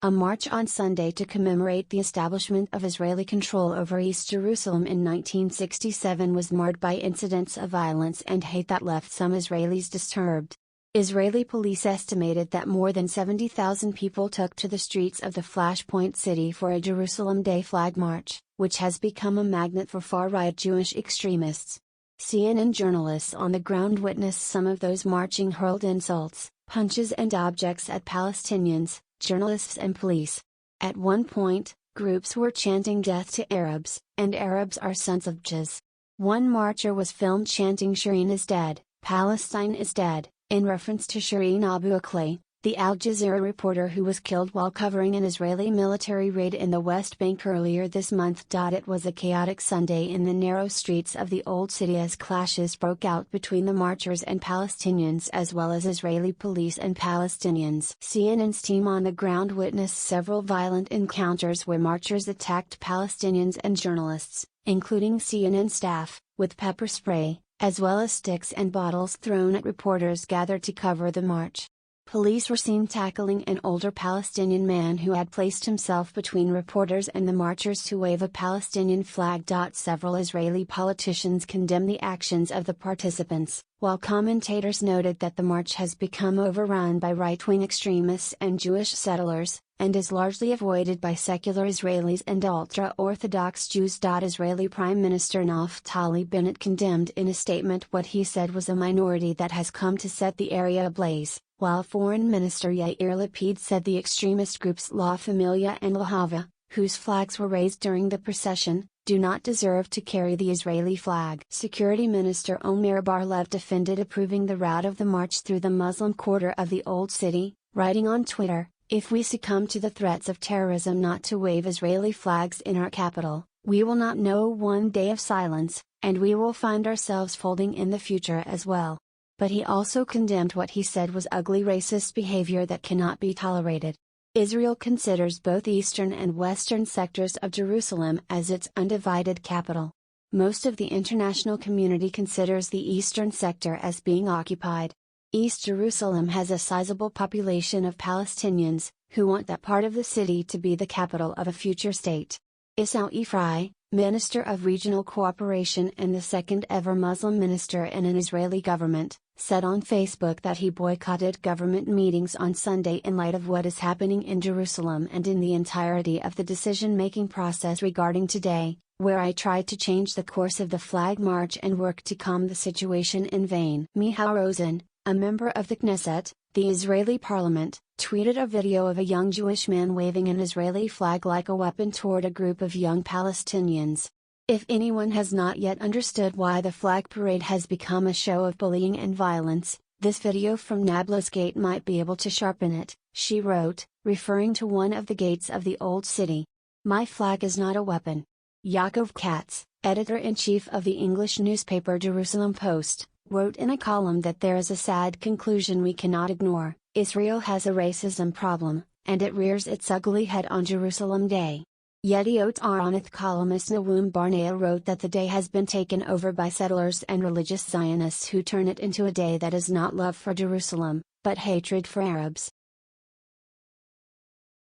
A march on Sunday to commemorate the establishment of Israeli control over East Jerusalem in 1967 was marred by incidents of violence and hate that left some Israelis disturbed. Israeli police estimated that more than 70,000 people took to the streets of the Flashpoint city for a Jerusalem Day flag march, which has become a magnet for far-right Jewish extremists. CNN journalists on the ground witnessed some of those marching hurled insults, punches and objects at Palestinians, journalists and police. At one point, groups were chanting "Death to Arabs," and "Arabs are sons of Jews." One marcher was filmed chanting "Shireen is dead, Palestine is dead," in reference to Shireen Abu Akleh, the Al Jazeera reporter who was killed while covering an Israeli military raid in the West Bank earlier this month. It was a chaotic Sunday in the narrow streets of the Old City as clashes broke out between the marchers and Palestinians as well as Israeli police and Palestinians. CNN's team on the ground witnessed several violent encounters where marchers attacked Palestinians and journalists, including CNN staff, with pepper spray, as well as sticks and bottles thrown at reporters gathered to cover the march. Police were seen tackling an older Palestinian man who had placed himself between reporters and the marchers to wave a Palestinian flag. Several Israeli politicians condemned the actions of the participants, while commentators noted that the march has become overrun by right-wing extremists and Jewish settlers, and is largely avoided by secular Israelis and ultra-Orthodox Jews. Israeli Prime Minister Naftali Bennett condemned in a statement what he said was a minority that has come to set the area ablaze, while Foreign Minister Yair Lapid said the extremist groups La Familia and Lahava, whose flags were raised during the procession, do not deserve to carry the Israeli flag. Security Minister Omer Bar-Lev defended approving the route of the march through the Muslim quarter of the Old City, writing on Twitter, "If we succumb to the threats of terrorism not to wave Israeli flags in our capital, we will not know one day of silence, and we will find ourselves folding in the future as well." But he also condemned what he said was ugly racist behavior that cannot be tolerated. Israel considers both eastern and western sectors of Jerusalem as its undivided capital. Most of the international community considers the eastern sector as being occupied. East Jerusalem has a sizable population of Palestinians, who want that part of the city to be the capital of a future state. Issau Ifrai, Minister of Regional Cooperation and the second ever Muslim minister in an Israeli government, said on Facebook that he boycotted government meetings on Sunday in light of what is happening in Jerusalem and in the entirety of the decision-making process regarding today, where I tried to change the course of the flag march and work to calm the situation in vain. Michal Rosen, a member of the Knesset, the Israeli parliament, tweeted a video of a young Jewish man waving an Israeli flag like a weapon toward a group of young Palestinians. If anyone has not yet understood why the flag parade has become a show of bullying and violence, this video from Nablus Gate might be able to sharpen it, she wrote, referring to one of the gates of the Old City. My flag is not a weapon. Yaakov Katz, editor-in-chief of the English newspaper Jerusalem Post, wrote in a column that there is a sad conclusion we cannot ignore: Israel has a racism problem, and it rears its ugly head on Jerusalem Day. Yediot Aharonith columnist Nahum Barnea wrote that the day has been taken over by settlers and religious Zionists who turn it into a day that is not love for Jerusalem, but hatred for Arabs.